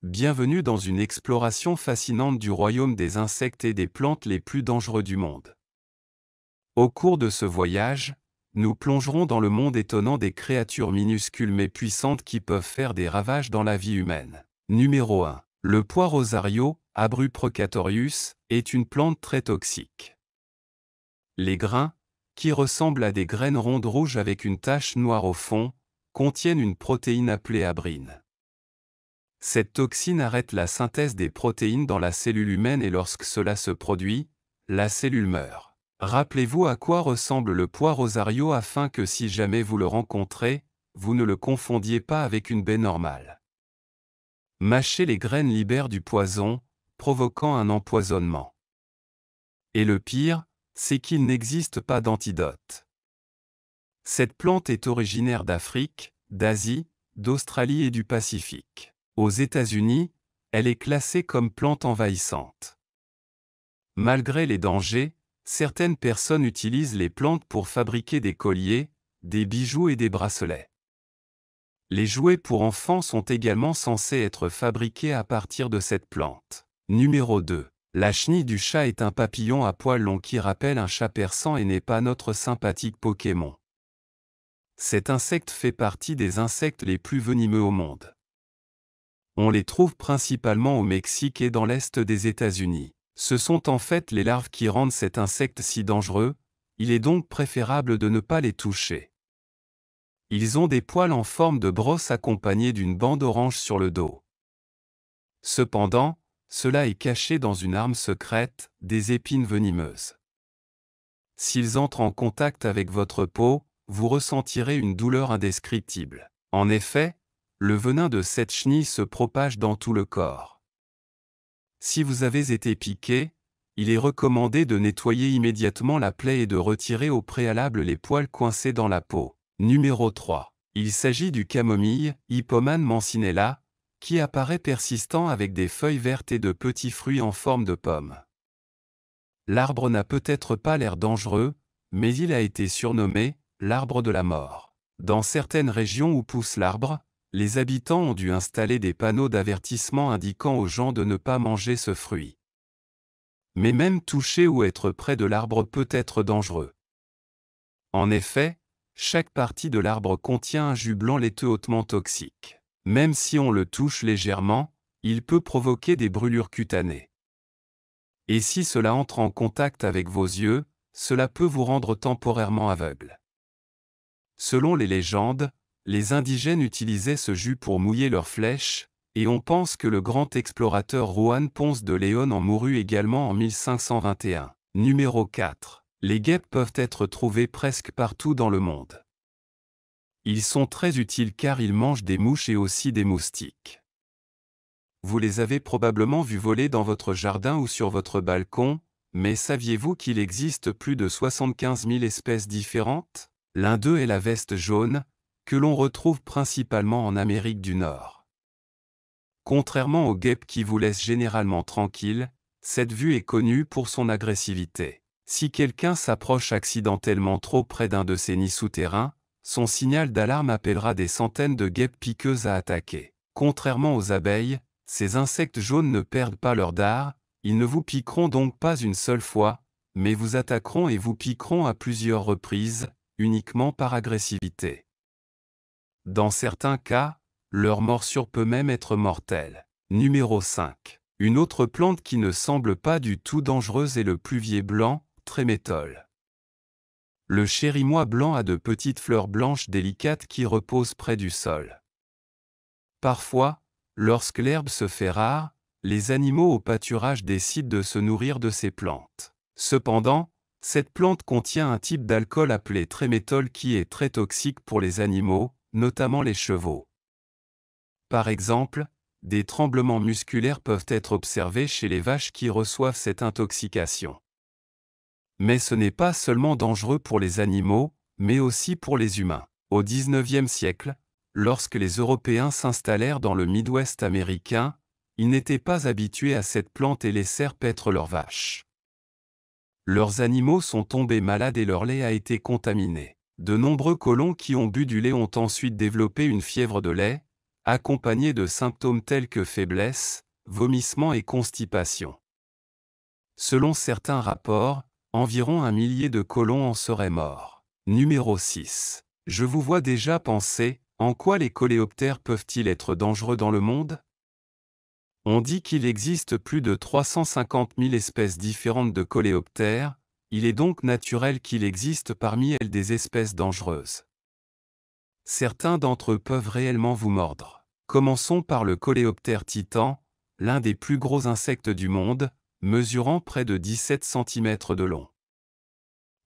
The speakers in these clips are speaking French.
Bienvenue dans une exploration fascinante du royaume des insectes et des plantes les plus dangereux du monde. Au cours de ce voyage, nous plongerons dans le monde étonnant des créatures minuscules mais puissantes qui peuvent faire des ravages dans la vie humaine. Numéro 1. Le pois rosario, Abrus procatorius, est une plante très toxique. Les grains, qui ressemblent à des graines rondes rouges avec une tache noire au fond, contiennent une protéine appelée abrine. Cette toxine arrête la synthèse des protéines dans la cellule humaine et lorsque cela se produit, la cellule meurt. Rappelez-vous à quoi ressemble le pois rosario afin que si jamais vous le rencontrez, vous ne le confondiez pas avec une baie normale. Mâcher les graines libère du poison, provoquant un empoisonnement. Et le pire, c'est qu'il n'existe pas d'antidote. Cette plante est originaire d'Afrique, d'Asie, d'Australie et du Pacifique. Aux États-Unis, elle est classée comme plante envahissante. Malgré les dangers, certaines personnes utilisent les plantes pour fabriquer des colliers, des bijoux et des bracelets. Les jouets pour enfants sont également censés être fabriqués à partir de cette plante. Numéro 2. La chenille du chat est un papillon à poils longs qui rappelle un chat persan et n'est pas notre sympathique Pokémon. Cet insecte fait partie des insectes les plus venimeux au monde. On les trouve principalement au Mexique et dans l'est des États-Unis. Ce sont en fait les larves qui rendent cet insecte si dangereux, il est donc préférable de ne pas les toucher. Ils ont des poils en forme de brosse accompagnés d'une bande orange sur le dos. Cependant, cela est caché dans une arme secrète, des épines venimeuses. S'ils entrent en contact avec votre peau, vous ressentirez une douleur indescriptible. En effet, le venin de cette chenille se propage dans tout le corps. Si vous avez été piqué, il est recommandé de nettoyer immédiatement la plaie et de retirer au préalable les poils coincés dans la peau. Numéro 3. Il s'agit du camomille, Hippomane mancinella, qui apparaît persistant avec des feuilles vertes et de petits fruits en forme de pomme. L'arbre n'a peut-être pas l'air dangereux, mais il a été surnommé « l'arbre de la mort ». Dans certaines régions où pousse l'arbre, les habitants ont dû installer des panneaux d'avertissement indiquant aux gens de ne pas manger ce fruit. Mais même toucher ou être près de l'arbre peut être dangereux. En effet, chaque partie de l'arbre contient un jus blanc laiteux hautement toxique. Même si on le touche légèrement, il peut provoquer des brûlures cutanées. Et si cela entre en contact avec vos yeux, cela peut vous rendre temporairement aveugle. Selon les légendes, les indigènes utilisaient ce jus pour mouiller leurs flèches, et on pense que le grand explorateur Juan Ponce de León en mourut également en 1521. Numéro 4. Les guêpes peuvent être trouvées presque partout dans le monde. Ils sont très utiles car ils mangent des mouches et aussi des moustiques. Vous les avez probablement vus voler dans votre jardin ou sur votre balcon, mais saviez-vous qu'il existe plus de 75 000 espèces différentes? L'un d'eux est la veste jaune, que l'on retrouve principalement en Amérique du Nord. Contrairement aux guêpes qui vous laissent généralement tranquille, cette vue est connue pour son agressivité. Si quelqu'un s'approche accidentellement trop près d'un de ces nids souterrains, son signal d'alarme appellera des centaines de guêpes piqueuses à attaquer. Contrairement aux abeilles, ces insectes jaunes ne perdent pas leur dard, ils ne vous piqueront donc pas une seule fois, mais vous attaqueront et vous piqueront à plusieurs reprises, uniquement par agressivité. Dans certains cas, leur morsure peut même être mortelle. Numéro 5. Une autre plante qui ne semble pas du tout dangereuse est le pluvier blanc, Trémétole. Le chérimois blanc a de petites fleurs blanches délicates qui reposent près du sol. Parfois, lorsque l'herbe se fait rare, les animaux au pâturage décident de se nourrir de ces plantes. Cependant, cette plante contient un type d'alcool appelé trémétol qui est très toxique pour les animaux, notamment les chevaux. Par exemple, des tremblements musculaires peuvent être observés chez les vaches qui reçoivent cette intoxication. Mais ce n'est pas seulement dangereux pour les animaux, mais aussi pour les humains. Au XIXe siècle, lorsque les Européens s'installèrent dans le Midwest américain, ils n'étaient pas habitués à cette plante et laissèrent paître leurs vaches. Leurs animaux sont tombés malades et leur lait a été contaminé. De nombreux colons qui ont bu du lait ont ensuite développé une fièvre de lait, accompagnés de symptômes tels que faiblesse, vomissement et constipation. Selon certains rapports, environ 1 millier de colons en seraient morts. Numéro 6. Je vous vois déjà penser, en quoi les coléoptères peuvent-ils être dangereux dans le monde? On dit qu'il existe plus de 350 000 espèces différentes de coléoptères, il est donc naturel qu'il existe parmi elles des espèces dangereuses. Certains d'entre eux peuvent réellement vous mordre. Commençons par le coléoptère titan, l'un des plus gros insectes du monde, mesurant près de 17 cm de long.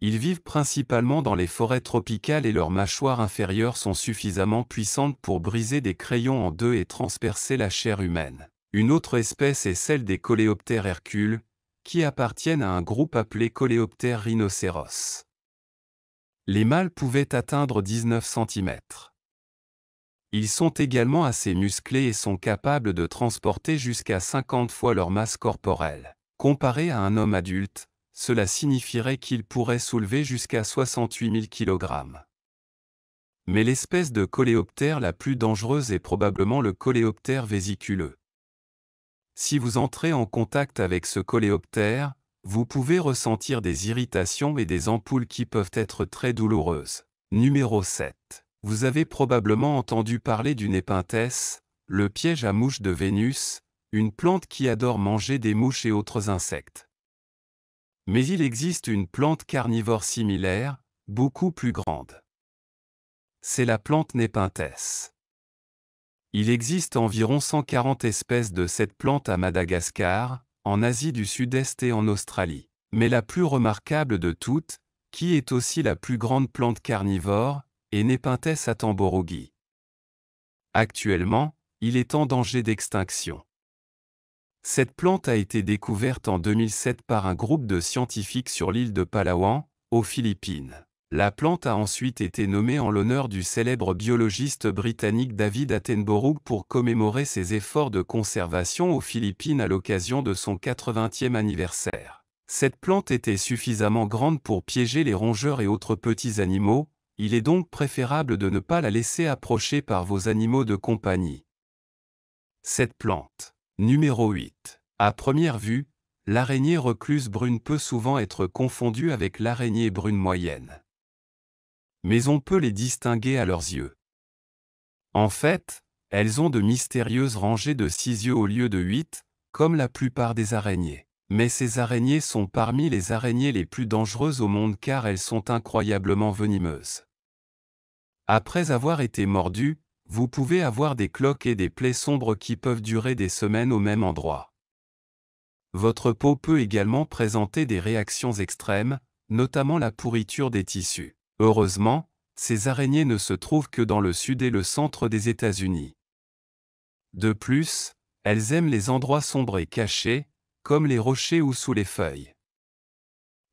Ils vivent principalement dans les forêts tropicales et leurs mâchoires inférieures sont suffisamment puissantes pour briser des crayons en deux et transpercer la chair humaine. Une autre espèce est celle des coléoptères Hercule, qui appartiennent à un groupe appelé Coléoptères rhinocéros. Les mâles pouvaient atteindre 19 cm. Ils sont également assez musclés et sont capables de transporter jusqu'à 50 fois leur masse corporelle. Comparé à un homme adulte, cela signifierait qu'ils pourraient soulever jusqu'à 68 000 kg. Mais l'espèce de coléoptère la plus dangereuse est probablement le coléoptère vésiculeux. Si vous entrez en contact avec ce coléoptère, vous pouvez ressentir des irritations et des ampoules qui peuvent être très douloureuses. Numéro 7. Vous avez probablement entendu parler du Nepenthes, le piège à mouches de Vénus, une plante qui adore manger des mouches et autres insectes. Mais il existe une plante carnivore similaire, beaucoup plus grande. C'est la plante Nepenthes. Il existe environ 140 espèces de cette plante à Madagascar, en Asie du Sud-Est et en Australie. Mais la plus remarquable de toutes, qui est aussi la plus grande plante carnivore, est Nepenthes attenboroughi. Actuellement, il est en danger d'extinction. Cette plante a été découverte en 2007 par un groupe de scientifiques sur l'île de Palawan, aux Philippines. La plante a ensuite été nommée en l'honneur du célèbre biologiste britannique David Attenborough pour commémorer ses efforts de conservation aux Philippines à l'occasion de son 80e anniversaire. Cette plante était suffisamment grande pour piéger les rongeurs et autres petits animaux, il est donc préférable de ne pas la laisser approcher par vos animaux de compagnie. Cette plante. Numéro 8. À première vue, l'araignée recluse brune peut souvent être confondue avec l'araignée brune moyenne. Mais on peut les distinguer à leurs yeux. En fait, elles ont de mystérieuses rangées de 6 yeux au lieu de 8, comme la plupart des araignées. Mais ces araignées sont parmi les araignées les plus dangereuses au monde car elles sont incroyablement venimeuses. Après avoir été mordues, vous pouvez avoir des cloques et des plaies sombres qui peuvent durer des semaines au même endroit. Votre peau peut également présenter des réactions extrêmes, notamment la pourriture des tissus. Heureusement, ces araignées ne se trouvent que dans le sud et le centre des États-Unis. De plus, elles aiment les endroits sombres et cachés, comme les rochers ou sous les feuilles.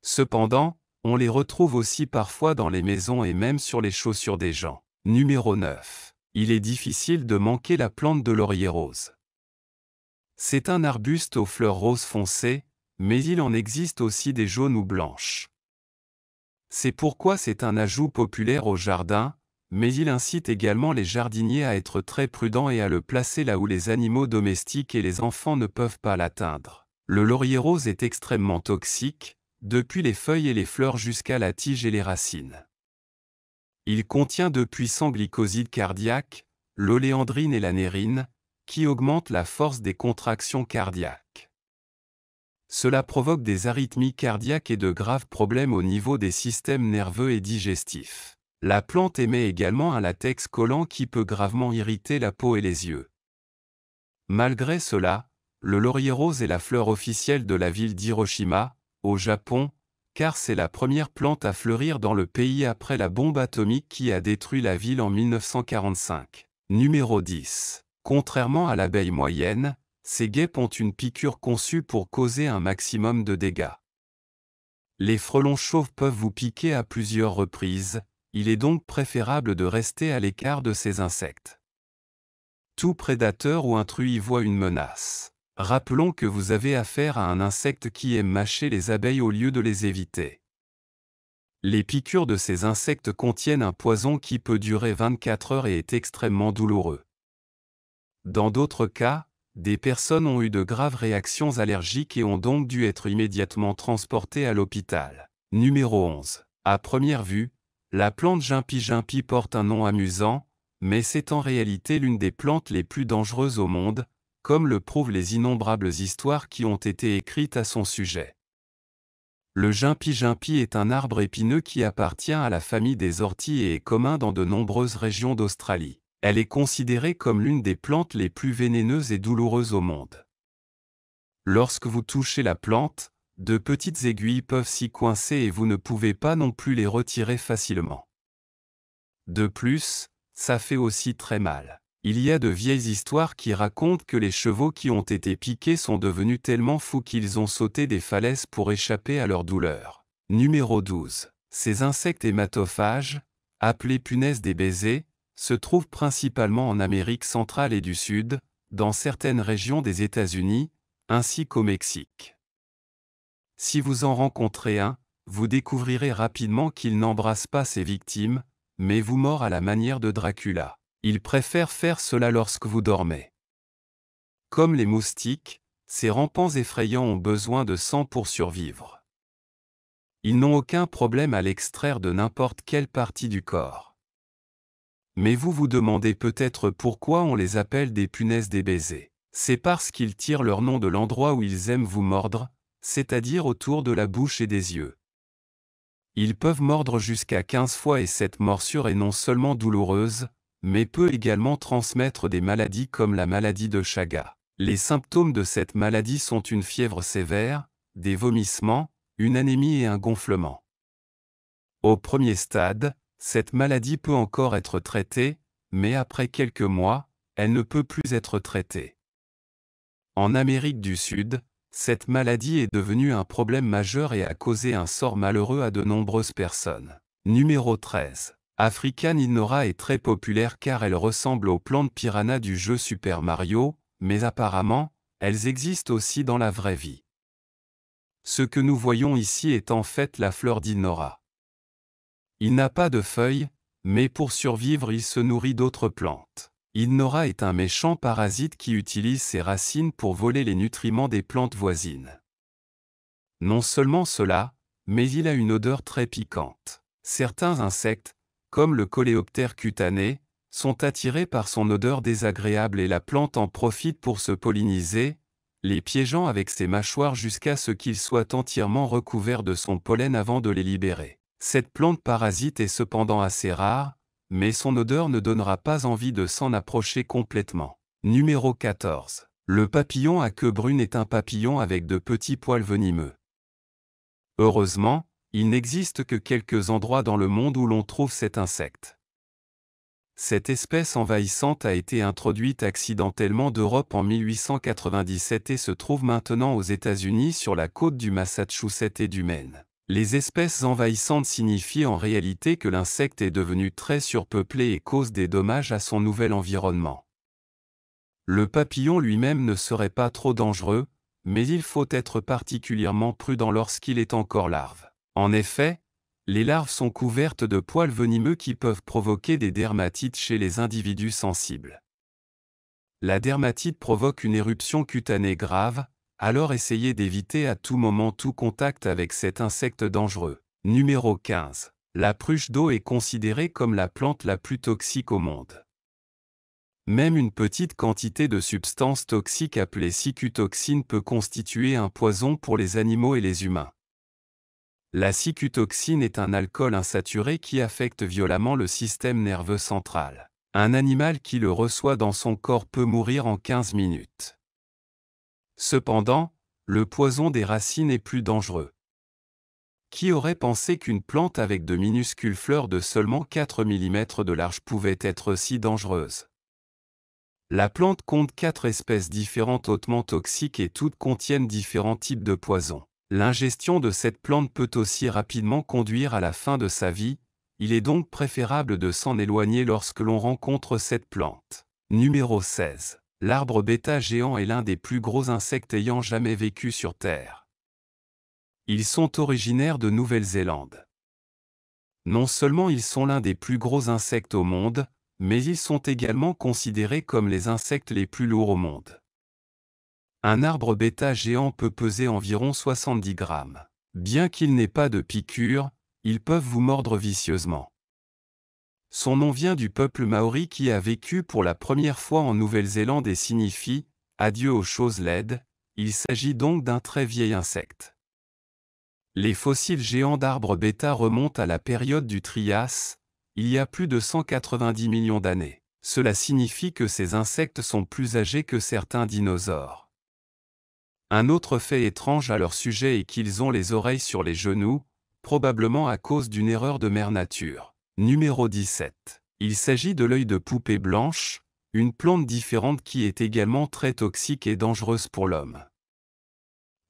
Cependant, on les retrouve aussi parfois dans les maisons et même sur les chaussures des gens. Numéro 9. Il est difficile de manquer la plante de laurier rose. C'est un arbuste aux fleurs roses foncées, mais il en existe aussi des jaunes ou blanches. C'est pourquoi c'est un ajout populaire au jardin, mais il incite également les jardiniers à être très prudents et à le placer là où les animaux domestiques et les enfants ne peuvent pas l'atteindre. Le laurier rose est extrêmement toxique, depuis les feuilles et les fleurs jusqu'à la tige et les racines. Il contient de puissants glycosides cardiaques, l'oléandrine et l'anérine, qui augmentent la force des contractions cardiaques. Cela provoque des arythmies cardiaques et de graves problèmes au niveau des systèmes nerveux et digestifs. La plante émet également un latex collant qui peut gravement irriter la peau et les yeux. Malgré cela, le laurier rose est la fleur officielle de la ville d'Hiroshima, au Japon, car c'est la première plante à fleurir dans le pays après la bombe atomique qui a détruit la ville en 1945. Numéro 10. Contrairement à l'abeille moyenne, ces guêpes ont une piqûre conçue pour causer un maximum de dégâts. Les frelons chauves peuvent vous piquer à plusieurs reprises, il est donc préférable de rester à l'écart de ces insectes. Tout prédateur ou intrus y voit une menace. Rappelons que vous avez affaire à un insecte qui aime mâcher les abeilles au lieu de les éviter. Les piqûres de ces insectes contiennent un poison qui peut durer 24 heures et est extrêmement douloureux. Dans d'autres cas, des personnes ont eu de graves réactions allergiques et ont donc dû être immédiatement transportées à l'hôpital. Numéro 11. À première vue, la plante Jimpi porte un nom amusant, mais c'est en réalité l'une des plantes les plus dangereuses au monde, comme le prouvent les innombrables histoires qui ont été écrites à son sujet. Le Jimpi est un arbre épineux qui appartient à la famille des orties et est commun dans de nombreuses régions d'Australie. Elle est considérée comme l'une des plantes les plus vénéneuses et douloureuses au monde. Lorsque vous touchez la plante, de petites aiguilles peuvent s'y coincer et vous ne pouvez pas non plus les retirer facilement. De plus, ça fait aussi très mal. Il y a de vieilles histoires qui racontent que les chevaux qui ont été piqués sont devenus tellement fous qu'ils ont sauté des falaises pour échapper à leur douleur. Numéro 12. Ces insectes hématophages, appelés punaises des baisers, se trouvent principalement en Amérique centrale et du Sud, dans certaines régions des États-Unis, ainsi qu'au Mexique. Si vous en rencontrez un, vous découvrirez rapidement qu'il n'embrasse pas ses victimes, mais vous mord à la manière de Dracula. Il préfère faire cela lorsque vous dormez. Comme les moustiques, ces rampants effrayants ont besoin de sang pour survivre. Ils n'ont aucun problème à l'extraire de n'importe quelle partie du corps. Mais vous vous demandez peut-être pourquoi on les appelle des punaises des baisers. C'est parce qu'ils tirent leur nom de l'endroit où ils aiment vous mordre, c'est-à-dire autour de la bouche et des yeux. Ils peuvent mordre jusqu'à 15 fois et cette morsure est non seulement douloureuse, mais peut également transmettre des maladies comme la maladie de Chagas. Les symptômes de cette maladie sont une fièvre sévère, des vomissements, une anémie et un gonflement. Au premier stade, cette maladie peut encore être traitée, mais après quelques mois, elle ne peut plus être traitée. En Amérique du Sud, cette maladie est devenue un problème majeur et a causé un sort malheureux à de nombreuses personnes. Numéro 13. African Innora est très populaire car elle ressemble aux plantes piranha du jeu Super Mario, mais apparemment, elles existent aussi dans la vraie vie. Ce que nous voyons ici est en fait la fleur d'Innora. Il n'a pas de feuilles, mais pour survivre il se nourrit d'autres plantes. Innora est un méchant parasite qui utilise ses racines pour voler les nutriments des plantes voisines. Non seulement cela, mais il a une odeur très piquante. Certains insectes, comme le coléoptère cutané, sont attirés par son odeur désagréable et la plante en profite pour se polliniser, les piégeant avec ses mâchoires jusqu'à ce qu'ils soient entièrement recouverts de son pollen avant de les libérer. Cette plante parasite est cependant assez rare, mais son odeur ne donnera pas envie de s'en approcher complètement. Numéro 14. Le papillon à queue brune est un papillon avec de petits poils venimeux. Heureusement, il n'existe que quelques endroits dans le monde où l'on trouve cet insecte. Cette espèce envahissante a été introduite accidentellement d'Europe en 1897 et se trouve maintenant aux États-Unis sur la côte du Massachusetts et du Maine. Les espèces envahissantes signifient en réalité que l'insecte est devenu très surpeuplé et cause des dommages à son nouvel environnement. Le papillon lui-même ne serait pas trop dangereux, mais il faut être particulièrement prudent lorsqu'il est encore larve. En effet, les larves sont couvertes de poils venimeux qui peuvent provoquer des dermatites chez les individus sensibles. La dermatite provoque une éruption cutanée grave, alors essayez d'éviter à tout moment tout contact avec cet insecte dangereux. Numéro 15. La pruche d'eau est considérée comme la plante la plus toxique au monde. Même une petite quantité de substance toxique appelée cicutoxine peut constituer un poison pour les animaux et les humains. La cicutoxine est un alcool insaturé qui affecte violemment le système nerveux central. Un animal qui le reçoit dans son corps peut mourir en 15 minutes. Cependant, le poison des racines est plus dangereux. Qui aurait pensé qu'une plante avec de minuscules fleurs de seulement 4 mm de large pouvait être si dangereuse? La plante compte 4 espèces différentes hautement toxiques et toutes contiennent différents types de poisons. L'ingestion de cette plante peut aussi rapidement conduire à la fin de sa vie, il est donc préférable de s'en éloigner lorsque l'on rencontre cette plante. Numéro 16. L'arbre bêta géant est l'un des plus gros insectes ayant jamais vécu sur Terre. Ils sont originaires de Nouvelle-Zélande. Non seulement ils sont l'un des plus gros insectes au monde, mais ils sont également considérés comme les insectes les plus lourds au monde. Un arbre bêta géant peut peser environ 70 grammes. Bien qu'il n'ait pas de piqûre, ils peuvent vous mordre vicieusement. Son nom vient du peuple maori qui a vécu pour la première fois en Nouvelle-Zélande et signifie « adieu aux choses laides ». Il s'agit donc d'un très vieil insecte. Les fossiles géants d'arbres bêta remontent à la période du Trias, il y a plus de 190 millions d'années. Cela signifie que ces insectes sont plus âgés que certains dinosaures. Un autre fait étrange à leur sujet est qu'ils ont les oreilles sur les genoux, probablement à cause d'une erreur de mère nature. Numéro 17. Il s'agit de l'œil de poupée blanche, une plante différente qui est également très toxique et dangereuse pour l'homme.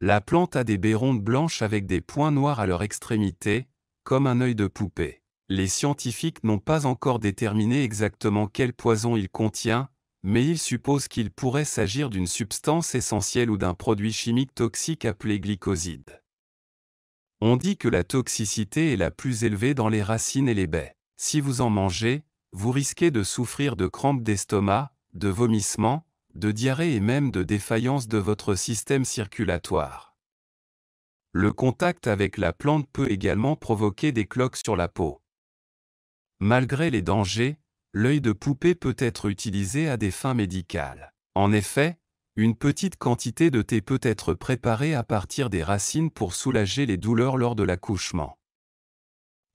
La plante a des baies rondes blanches avec des points noirs à leur extrémité, comme un œil de poupée. Les scientifiques n'ont pas encore déterminé exactement quel poison il contient, mais ils supposent qu'il pourrait s'agir d'une substance essentielle ou d'un produit chimique toxique appelé glycoside. On dit que la toxicité est la plus élevée dans les racines et les baies. Si vous en mangez, vous risquez de souffrir de crampes d'estomac, de vomissements, de diarrhée et même de défaillance de votre système circulatoire. Le contact avec la plante peut également provoquer des cloques sur la peau. Malgré les dangers, l'œil de poupée peut être utilisé à des fins médicales. En effet, une petite quantité de thé peut être préparée à partir des racines pour soulager les douleurs lors de l'accouchement.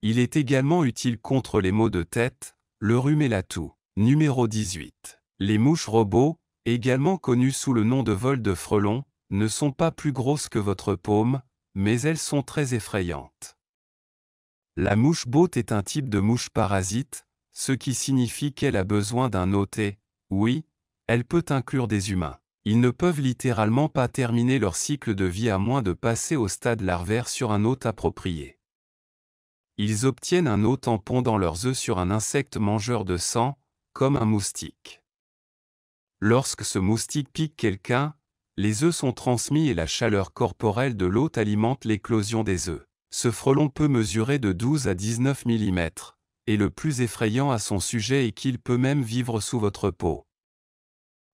Il est également utile contre les maux de tête, le rhume et la toux. Numéro 18. Les mouches robots, également connues sous le nom de vol de frelon, ne sont pas plus grosses que votre paume, mais elles sont très effrayantes. La mouche botte est un type de mouche parasite, ce qui signifie qu'elle a besoin d'un hôte et, oui, elle peut inclure des humains. Ils ne peuvent littéralement pas terminer leur cycle de vie à moins de passer au stade larvaire sur un hôte approprié. Ils obtiennent un hôte en pondant leurs œufs sur un insecte mangeur de sang, comme un moustique. Lorsque ce moustique pique quelqu'un, les œufs sont transmis et la chaleur corporelle de l'hôte alimente l'éclosion des œufs. Ce frelon peut mesurer de 12 à 19 mm, et le plus effrayant à son sujet est qu'il peut même vivre sous votre peau.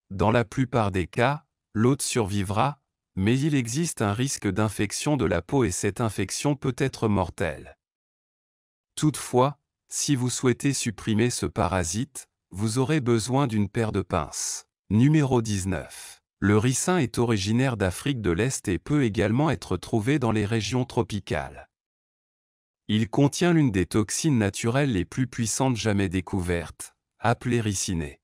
Dans la plupart des cas, l'hôte survivra, mais il existe un risque d'infection de la peau et cette infection peut être mortelle. Toutefois, si vous souhaitez supprimer ce parasite, vous aurez besoin d'une paire de pinces. Numéro 19. Le ricin est originaire d'Afrique de l'Est et peut également être trouvé dans les régions tropicales. Il contient l'une des toxines naturelles les plus puissantes jamais découvertes, appelée ricinée.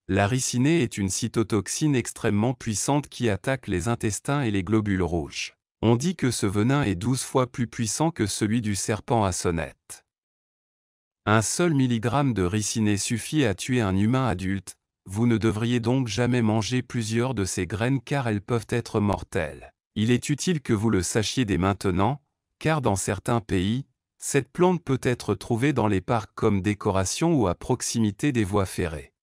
La ricinée est une cytotoxine extrêmement puissante qui attaque les intestins et les globules rouges. On dit que ce venin est 12 fois plus puissant que celui du serpent à sonnette. Un seul milligramme de ricinée suffit à tuer un humain adulte, vous ne devriez donc jamais manger plusieurs de ces graines car elles peuvent être mortelles. Il est utile que vous le sachiez dès maintenant, car dans certains pays, cette plante peut être trouvée dans les parcs comme décoration ou à proximité des voies ferrées.